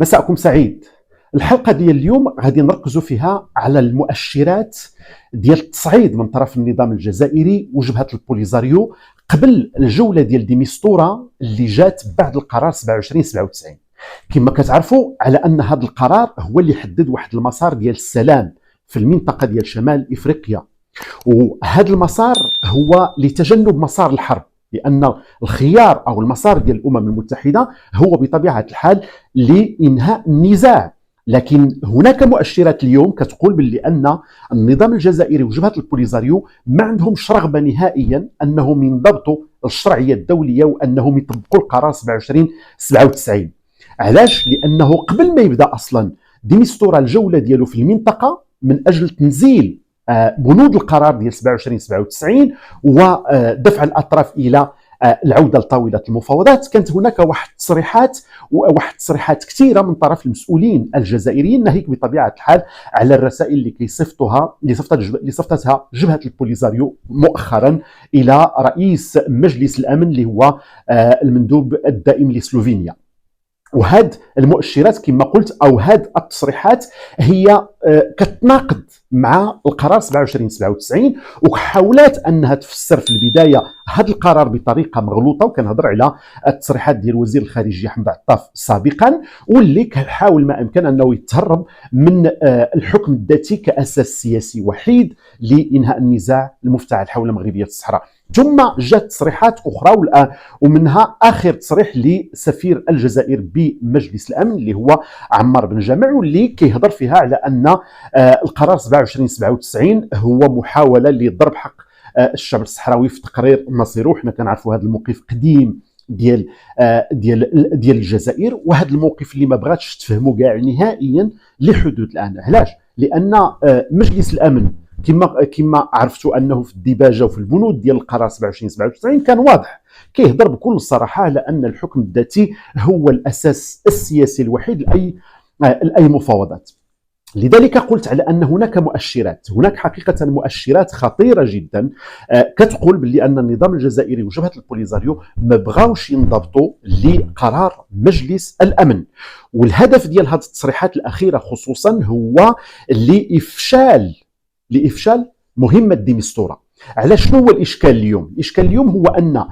مساءكم سعيد. الحلقة ديال اليوم غادي نركزوا فيها على المؤشرات ديال التصعيد من طرف النظام الجزائري وجبهة البوليزاريو قبل الجولة ديال دي ميستورة اللي جات بعد القرار 2797. كما كتعرفوا على ان هذا القرار هو اللي حدد واحد المسار ديال السلام في المنطقة ديال شمال افريقيا، وهذا المسار هو لتجنب مسار الحرب، لأن الخيار أو المسار ديال الأمم المتحدة هو بطبيعة الحال لإنهاء النزاع. لكن هناك مؤشرات اليوم كتقول باللي أن النظام الجزائري وجبهة البوليزاريو ما عندهمش رغبة نهائيا أنهم ينضبطوا الشرعية الدولية وأنهم يطبقوا القرار 2797. علاش؟ لأنه قبل ما يبدأ أصلا دي ميستورا الجولة ديالو في المنطقة من أجل تنزيل بنود القرار ديال 2797 ودفع الاطراف الى العوده لطاوله المفاوضات، كانت هناك واحد تصريحات كثيره من طرف المسؤولين الجزائريين ناهيك بطبيعه الحال على الرسائل اللي صفتها جبهه البوليزاريو مؤخرا الى رئيس مجلس الامن اللي هو المندوب الدائم لسلوفينيا. وهاد المؤشرات كما قلت او هاد التصريحات هي كتناقض مع القرار 2797 وحاولت انها تفسر في البدايه هذا القرار بطريقه مغلوطه، وكنهضر على التصريحات ديال وزير الخارجيه حمد عطاف سابقا، واللي كيحاول ما امكن انه يتهرب من الحكم الذاتي كاساس سياسي وحيد لانهاء النزاع المفتعل حول مغربيه الصحراء. ثم جاءت تصريحات اخرى ومنها اخر تصريح لسفير الجزائر بمجلس الامن اللي هو عمار بن جامع، واللي كيهضر فيها على ان القرار 2797 هو محاوله لضرب حق الشعب الصحراوي في تقرير مصيره. حنا كنعرفوا هذا الموقف قديم ديال الجزائر، وهذا الموقف اللي ما بغاتش تفهموا كاع نهائيا لحدود الان. علاش؟ لان مجلس الامن كما عرفتوا انه في الديباجه وفي البنود ديال القرار 2797 كان واضح، كيهضر بكل صراحه على ان الحكم الذاتي هو الاساس السياسي الوحيد لاي مفاوضات. لذلك قلت على ان هناك حقيقه مؤشرات خطيره جدا كتقول باللي ان النظام الجزائري وجبهه البوليزاريو ما بغاوش ينضبطوا لقرار مجلس الامن. والهدف ديال هذه التصريحات الاخيره خصوصا هو لافشال مهمه دي ميستورا. على شنو هو الاشكال اليوم؟ الاشكال اليوم هو ان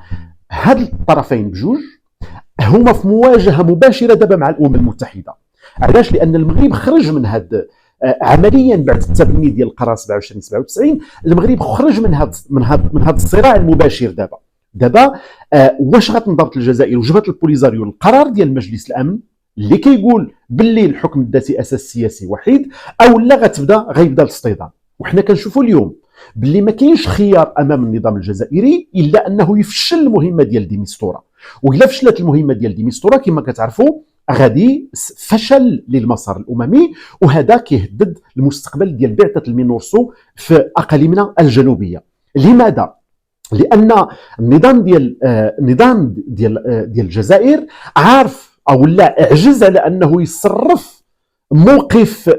هاد الطرفين بجوج هما في مواجهه مباشره دابا مع الامم المتحده. علاش؟ لان المغرب خرج من هاد عمليا بعد التبني ديال القرار 2797 المغرب خرج من هاد الصراع المباشر. دابا واش غتنضبط الجزائر وجبهه البوليزاريو القرار ديال مجلس الامن اللي كيقول باللي الحكم الذاتي اساس سياسي وحيد، او لا غيبدا الاصطدام؟ وحنا كنشوفوا اليوم باللي ما كاينش خيار امام النظام الجزائري الا انه يفشل المهمه ديال دي ميستورا. والا فشلت المهمه ديال دي ميستورا كما كتعرفوا غادي فشل للمسار الاممي، وهذا كيهدد المستقبل ديال بعثه المينورسو في اقاليمنا الجنوبيه. لماذا؟ لان النظام ديال الجزائر عارف او لا اعجز على انه يصرف موقف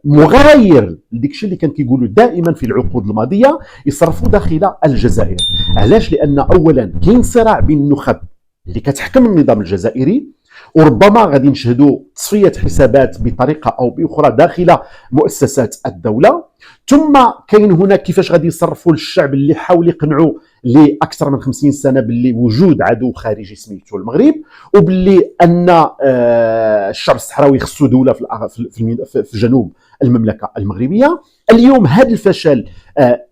مغاير لديك الشيء اللي كان كيقولوا دائما في العقود الماضيه يصرفوا داخل الجزائر. علاش؟ لان اولا كاين صراع بين النخب اللي كتحكم النظام الجزائري، وربما غادي نشهدوا تصفيه حسابات بطريقه او باخرى داخل مؤسسات الدوله. ثم كاين هناك كيفاش غادي يصرفوا للشعب اللي حاول يقنعوا لاكثر من 50 سنه باللي وجود عدو خارجي سميتو المغرب، وباللي ان الشعب الصحراوي خصو دوله في جنوب المملكه المغربيه. اليوم هذا الفشل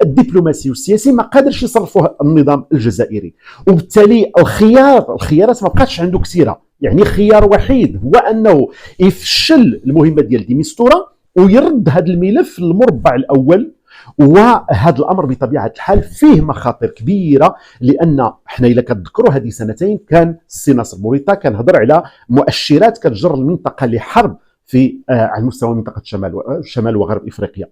الدبلوماسي والسياسي ما قادرش يصرفوه النظام الجزائري، وبالتالي الخيارات ما بقاتش عنده كثيره. يعني خيار وحيد هو انه يفشل المهمه ديال دي ميستورا ويرد هذا الملف للمربع الاول. وهذا الامر بطبيعه الحال فيه مخاطر كبيره، لان احنا الا كتذكروا هذه سنتين كان السي ناصر بوريطه كان هضر على مؤشرات كتجر المنطقه لحرب على مستوى منطقه شمال وغرب افريقيا.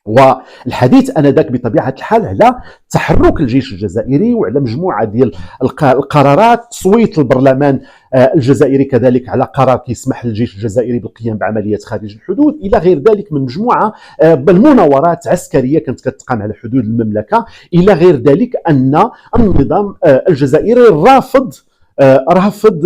والحديث انذاك بطبيعه الحال على تحرك الجيش الجزائري وعلى مجموعه ديال القرارات، تصويت البرلمان الجزائري كذلك على قرار كيسمح للجيش الجزائري بالقيام بعمليات خارج الحدود الى غير ذلك من مجموعه بالمناورات عسكريه كانت كتقام على حدود المملكه. الى غير ذلك ان النظام الجزائري رافض رافض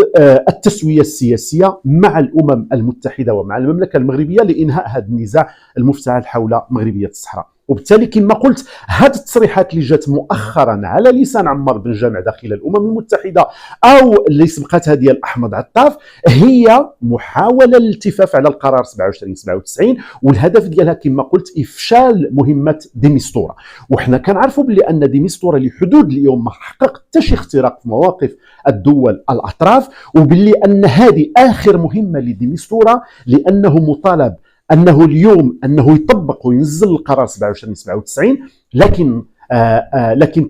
التسوية السياسية مع الأمم المتحدة ومع المملكة المغربية لإنهاء هذا النزاع المفتعل حول مغربية الصحراء. وبالتالي كما قلت هذه التصريحات اللي جات مؤخرا على لسان عمار بن جامع داخل الأمم المتحدة أو اللي سبقتها ديال أحمد عطاف هي محاولة للالتفاف على القرار 2797 والهدف ديالها كما قلت إفشال مهمة دي ميستورا. وحنا كنعرفوا بلي أن دي ميستورا لحدود اليوم ما حقق حتى شي اختراق في مواقف الدول الأطراف، وباللي أن هذه آخر مهمة لدي ميستورا لأنه مطالب انه اليوم انه يطبق وينزل القرار 2797 لكن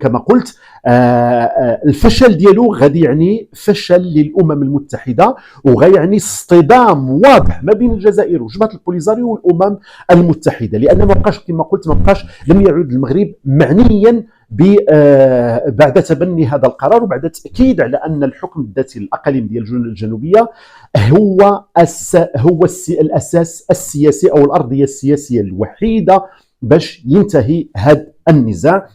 كما قلت الفشل ديالو غادي يعني فشل للامم المتحده وغيعني اصطدام واضح ما بين الجزائر وجبهه البوليزاريو والامم المتحده، لان ما بقاش كما قلت لم يعد المغرب معنيا بعد تبني هذا القرار وبعد التاكيد على ان الحكم الذاتي للاقاليم ديال الجنوبيه هو الاساس السياسي او الارضيه السياسيه الوحيده باش ينتهي هذا النزاع.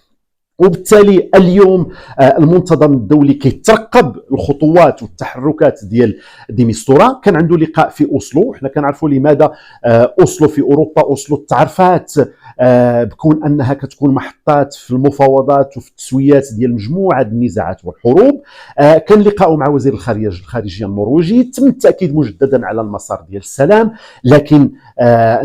وبالتالي اليوم المنتظم الدولي كيترقب الخطوات والتحركات ديال دي ميستورا. كان عنده لقاء في اوسلو، حنا كنعرفوا لماذا اوسلو في اوروبا، اوسلو تعرفات بكون انها كتكون محطات في المفاوضات وفي التسويات ديال مجموعه النزاعات والحروب. كان لقاء مع وزير الخارجيه النرويجي، تم التاكيد مجددا على المسار ديال السلام، لكن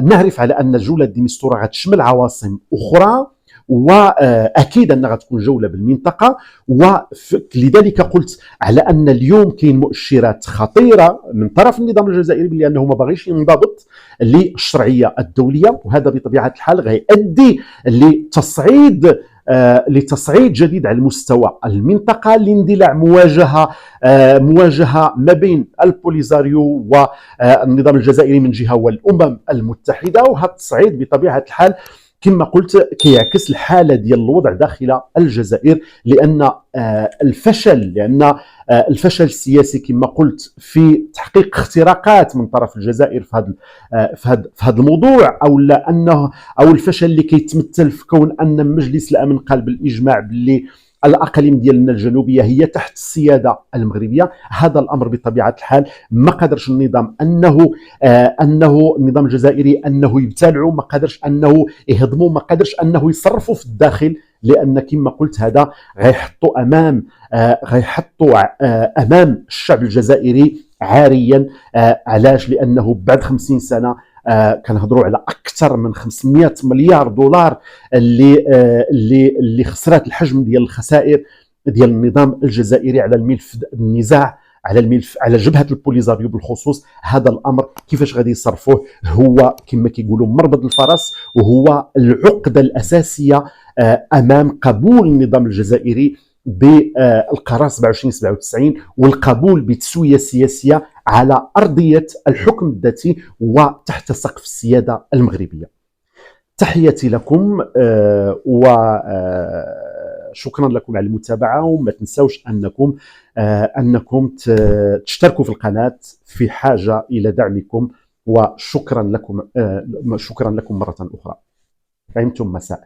نعرف على ان جوله دي ميستورا غتشمل عواصم اخرى واكيد انها غتكون جوله بالمنطقه. ولذلك قلت على ان اليوم كاين مؤشرات خطيره من طرف النظام الجزائري بانه ما باغيش ينضبط للشرعيه الدوليه، وهذا بطبيعه الحال غيؤدي لتصعيد جديد على المستوى المنطقه، لاندلاع مواجهه ما بين البوليزاريو والنظام الجزائري من جهه والامم المتحده. وهذا التصعيد بطبيعه الحال كما قلت كيعكس الحاله ديال الوضع داخل الجزائر، لان الفشل السياسي كما قلت في تحقيق اختراقات من طرف الجزائر في هذا الموضوع، او الفشل اللي كيتمثل في كون ان مجلس الامن قال بالاجماع باللي الاقاليم ديالنا الجنوبيه هي تحت السياده المغربيه. هذا الامر بطبيعه الحال ما قدرش النظام النظام الجزائري انه يبتلعه، ما قدرش انه يهضمه، ما قدرش انه يصرفه في الداخل، لان كما قلت هذا غيحطوا امام الشعب الجزائري عاريا. علاش؟ لانه بعد 50 سنه كنهضروا على اكثر من 500 مليار دولار اللي خسرت الحجم ديال الخسائر ديال النظام الجزائري على الملف النزاع على جبهه البوليزاريو بالخصوص. هذا الامر كيفاش غادي يصرفوه هو كما كيقولوا مربط الفرس، وهو العقده الاساسيه امام قبول النظام الجزائري بالقرار 2797 والقبول بتسويه سياسيه على ارضيه الحكم الذاتي وتحت سقف السياده المغربيه. تحياتي لكم وشكرا لكم على المتابعه، وما تنسوش انكم تشتركوا في القناه، في حاجه الى دعمكم، وشكرا لكم مره اخرى. فهمتم مساء.